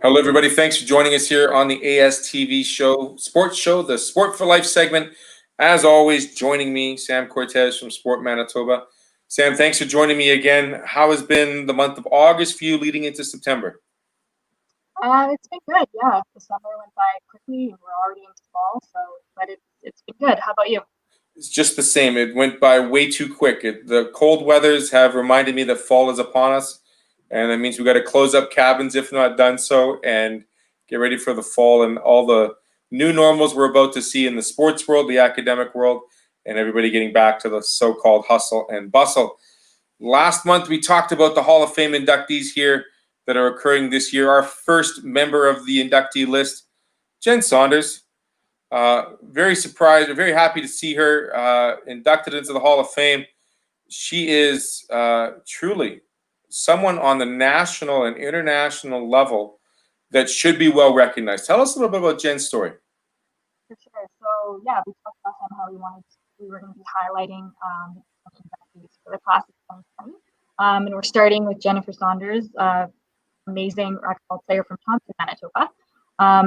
Hello, everybody. Thanks for joining us here on the ASTV sports show, the Sport for Life segment. As always, joining me, Sam Cortes from Sport Manitoba. Sam, thanks for joining me again. How has been the month of August for you leading into September? It's been good, yeah. The summer went by quickly and we're already into fall, but it's been good. How about you? It's just the same. It went by way too quick. The cold weathers have reminded me that fall is upon us, and that means we got to close up cabins if not done so, and get ready for the fall and all the new normals we're about to see in the sports world, the academic world, and everybody getting back to the so-called hustle and bustle. Last month, we talked about the Hall of Fame inductees here that are occurring this year. Our first member of the inductee list, Jen Saunders. Very surprised, very happy to see her inducted into the Hall of Fame. She is truly someone on the national and international level that should be well recognized. Tell us a little bit about Jen's story. For sure. So yeah, we talked about how we were going to be highlighting for the class of 2020. And we're starting with Jennifer Saunders, amazing racquetball player from Thompson, Manitoba.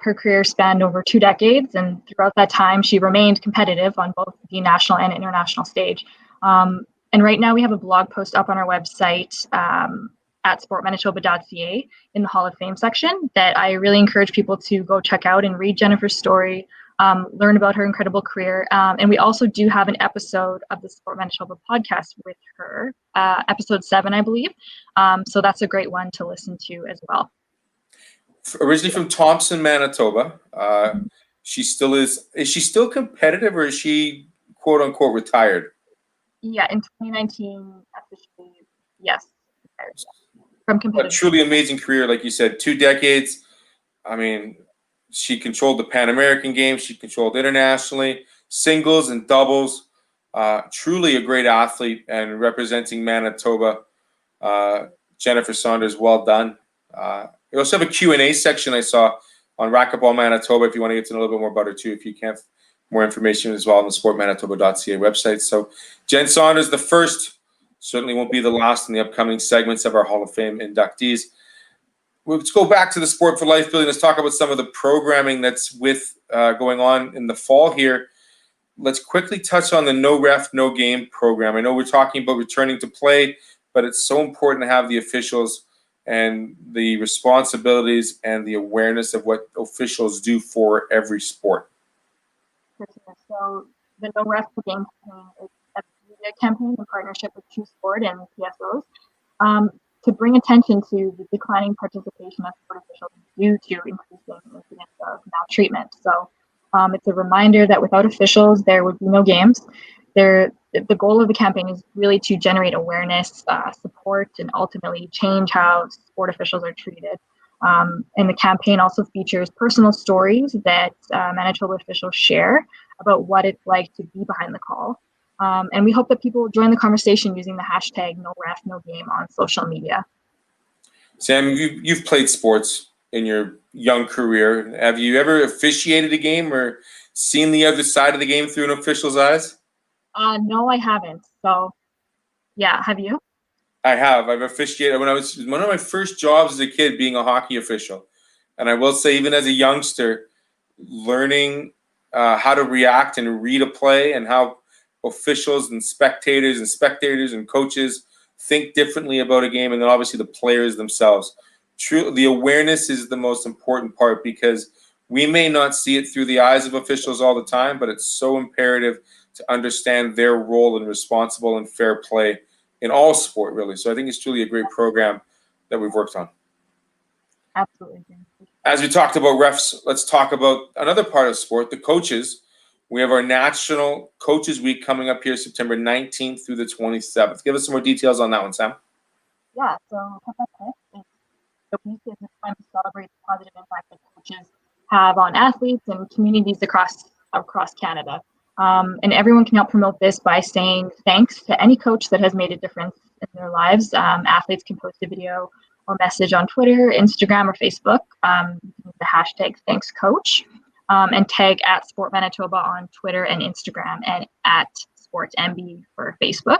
Her career spanned over 2 decades, and throughout that time, she remained competitive on both the national and international stage. And right now, we have a blog post up on our website at sportmanitoba.ca in the Hall of Fame section that I really encourage people to go check out and read Jennifer's story, learn about her incredible career. And we also do have an episode of the Sport Manitoba podcast with her, episode 7, I believe. So that's a great one to listen to as well. Originally from Thompson, Manitoba, she still is. Is she still competitive, or is she quote unquote retired? Yeah, in 2019, officially, yes, retired. From competitive. A truly amazing career, like you said, 2 decades. I mean, she controlled the Pan American Games. She controlled internationally, singles and doubles. Truly a great athlete and representing Manitoba. Jennifer Saunders, well done. We also have a Q&A section I saw on Racquetball Manitoba if you want to get to know a little bit more about her too, if you can't. More information as well on the sportmanitoba.ca website. So Jen Saunders, the first, certainly won't be the last in the upcoming segments of our Hall of Fame inductees. Let's go back to the Sport for Life building. Let's talk about some of the programming that's going on in the fall here. Let's quickly touch on the No Ref, No Game program. I know we're talking about returning to play, but it's so important to have the officials and the responsibilities and the awareness of what officials do for every sport. So the No Ref No Game campaign is a media campaign in partnership with True Sport and PSOs to bring attention to the declining participation of sport officials due to increasing incidents of maltreatment. So it's a reminder that without officials, there would be no games. The goal of the campaign is really to generate awareness, support, and ultimately change how sport officials are treated. And the campaign also features personal stories that Manitoba officials share about what it's like to be behind the call. And we hope that people will join the conversation using the hashtag #NoRefNoGame on social media. Sam, you've played sports in your young career. Have you ever officiated a game or seen the other side of the game through an official's eyes? No, I haven't. So, yeah, have you? I have. I've officiated when I was one of my first jobs as a kid being a hockey official. And I will say, even as a youngster, learning how to react and read a play and how officials and spectators and coaches think differently about a game, and then obviously the players themselves. The awareness is the most important part because we may not see it through the eyes of officials all the time, but it's so imperative to understand their role in responsible and fair play in all sport, really. So I think it's truly a great program that we've worked on. Absolutely. As we talked about refs, let's talk about another part of sport, the coaches. We have our National Coaches Week coming up here September 19th through the 27th. Give us some more details on that one, Sam. Yeah, so the week is a time to celebrate the positive impact that coaches have on athletes and communities across Canada. And everyone can help promote this by saying thanks to any coach that has made a difference in their lives. Athletes can post a video or message on Twitter, Instagram, or Facebook. The hashtag #ThanksCoach and tag at Sport Manitoba on Twitter and Instagram and at SportsMB for Facebook.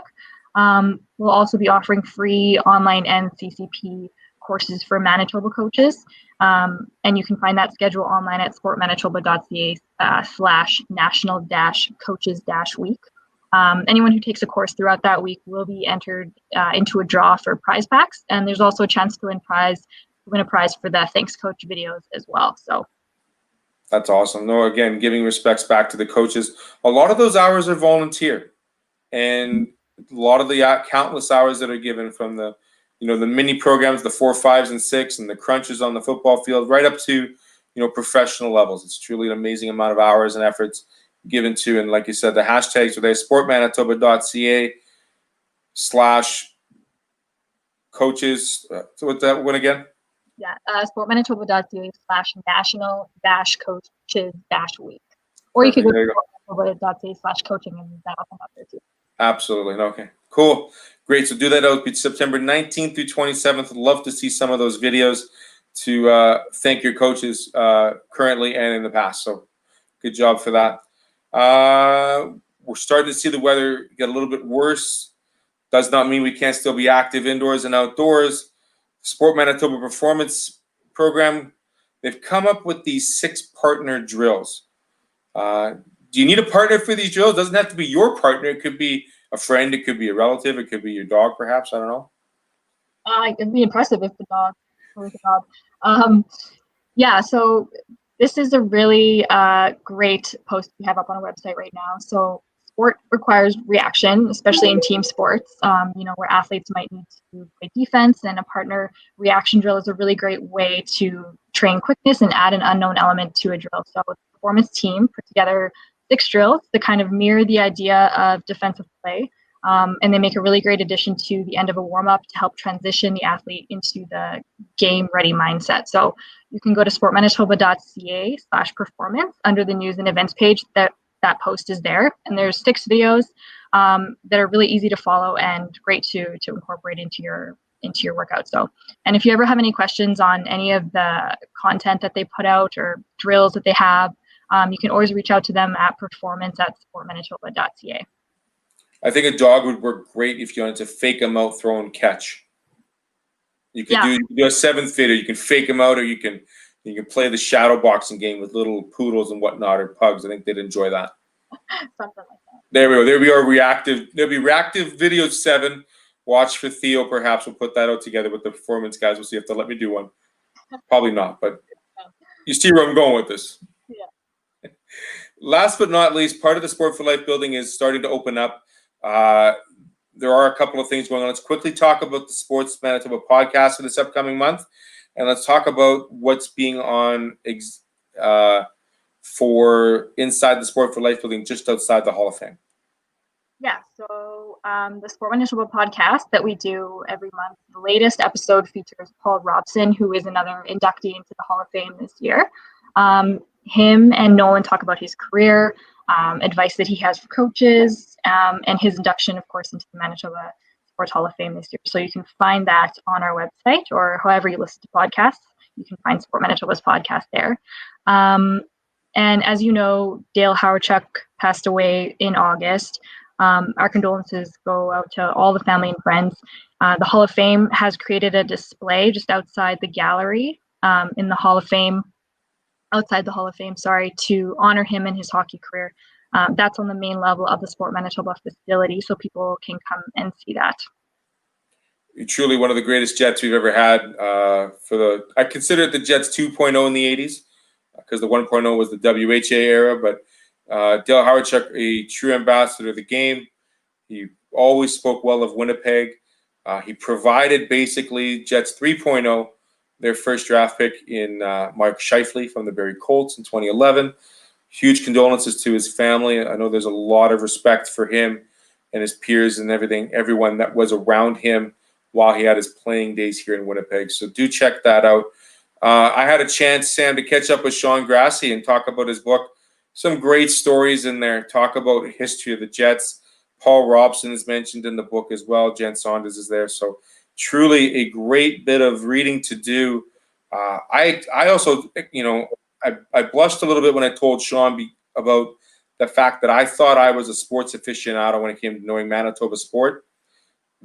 We'll also be offering free online NCCP courses for Manitoba coaches. And you can find that schedule online at sportmanitoba.ca/national-coaches-week. Anyone who takes a course throughout that week will be entered into a draw for prize packs. And there's also a chance to win a prize for the Thanks Coach videos as well. So that's awesome. No, again, giving respects back to the coaches. A lot of those hours are volunteer, and a lot of the countless hours that are given from the mini programs, the 4, 5s, and 6, and the crunches on the football field, right up to professional levels. It's truly an amazing amount of hours and efforts given to, and like you said, the hashtags are there: sportmanitoba.ca/coaches. So what's that one again? Yeah, sportmanitoba.ca/national-coaches-week. Or you could go to sportmanitoba.ca/coaching, and that'll come up there too. Absolutely. Okay, cool. Great. So do that out September 19th through 27th. I'd love to see some of those videos to thank your coaches currently and in the past. So good job for that. We're starting to see the weather get a little bit worse. Does not mean we can't still be active indoors and outdoors. Sport Manitoba Performance Program, they've come up with these 6 partner drills. Do you need a partner for these drills? It doesn't have to be your partner. It could be a friend. It could be a relative. It could be your dog, perhaps. I don't know. It'd be impressive if the dog was a dog. Yeah, so this is a really great post we have up on our website right now. So sport requires reaction, especially in team sports, where athletes might need to play defense, and a partner reaction drill is a really great way to train quickness and add an unknown element to a drill. So the performance team put together 6 drills that kind of mirror the idea of defensive play. And they make a really great addition to the end of a warm-up to help transition the athlete into the game-ready mindset. So you can go to sportmanitoba.ca/performance under the news and events page. That post is there, and there's 6 videos that are really easy to follow and great to incorporate into your workout. So, and if you ever have any questions on any of the content that they put out or drills that they have, you can always reach out to them at performance@sportmanitoba.ca. I think a dog would work great if you wanted to fake them out, throw and catch. You could do a 7th vid, or you can fake them out, or you can play the shadow boxing game with little poodles and whatnot, or pugs. I think they'd enjoy that. Something like that. There we go. There we are. There'll be reactive video 7. Watch for Theo. Perhaps we'll put that out together with the performance guys. We'll see if they'll let me do one. Probably not, but you see where I'm going with this. Yeah. Last but not least, part of the Sport for Life building is starting to open up. There are a couple of things going on. Let's quickly talk about the Sports Manitoba podcast for this upcoming month, and let's talk about what's being on for inside the Sport for Life building, just outside the Hall of Fame. Yeah, so the Sport Manitoba podcast that we do every month, the latest episode features Paul Robson, who is another inductee into the Hall of Fame this year. Him and Nolan talk about his career, advice that he has for coaches, and his induction, of course, into the Manitoba Sports Hall of Fame this year. So you can find that on our website, or however you listen to podcasts. You can find Sport Manitoba's podcast there. And as you know, Dale Hawerchuk passed away in August. Our condolences go out to all the family and friends. The Hall of Fame has created a display just outside the gallery in the Hall of Fame, outside the Hall of Fame, to honor him and his hockey career. That's on the main level of the Sport Manitoba facility, so people can come and see that. You're truly one of the greatest Jets we've ever had. I consider it the Jets 2.0 in the 80s, because the 1.0 was the WHA era, but Dale Hawerchuk, a true ambassador of the game. He always spoke well of Winnipeg. He provided basically Jets 3.0, their first draft pick in Mark Scheifele from the Barrie Colts in 2011. Huge condolences to his family. I know there's a lot of respect for him and his peers and everyone that was around him while he had his playing days here in Winnipeg. So do check that out. I had a chance, Sam, to catch up with Sean Grassie and talk about his book. Some great stories in there. Talk about history of the Jets. Paul Robson is mentioned in the book as well. Jen Saunders is there. So truly a great bit of reading to do. I also, I blushed a little bit when I told Sean about the fact that I thought I was a sports aficionado when it came to knowing Manitoba sport.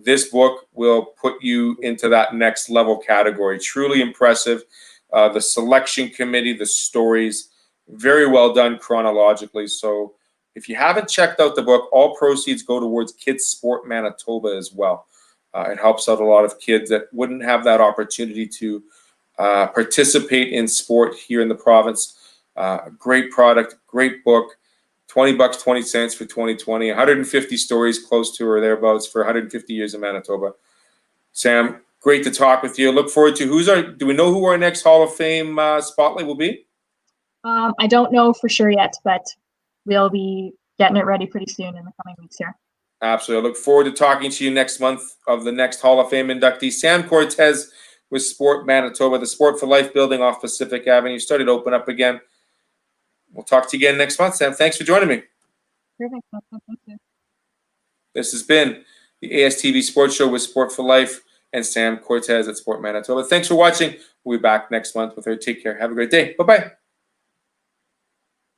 this book will put you into that next level category. Truly impressive. The selection committee, the stories, very well done chronologically. So if you haven't checked out the book, all proceeds go towards Kids Sport Manitoba as well. It helps out a lot of kids that wouldn't have that opportunity to participate in sport here in the province. Great product, great book. $20, 20 cents for 2020. 150 stories close to or thereabouts for 150 years in Manitoba. Sam, great to talk with you. Look forward to do we know who our next Hall of Fame spotlight will be? I don't know for sure yet, but we'll be getting it ready pretty soon in the coming weeks here. Absolutely. I look forward to talking to you next month of the next Hall of Fame inductee. Sam Cortes with Sport Manitoba, the Sport for Life building off Pacific Avenue. Started to open up again. We'll talk to you again next month, Sam. Thanks for joining me. Perfect. Thank you. This has been the ASTV Sports Show with Sport for Life and Sam Cortes at Sport Manitoba. Thanks for watching. We'll be back next month with her. Take care. Have a great day. Bye-bye.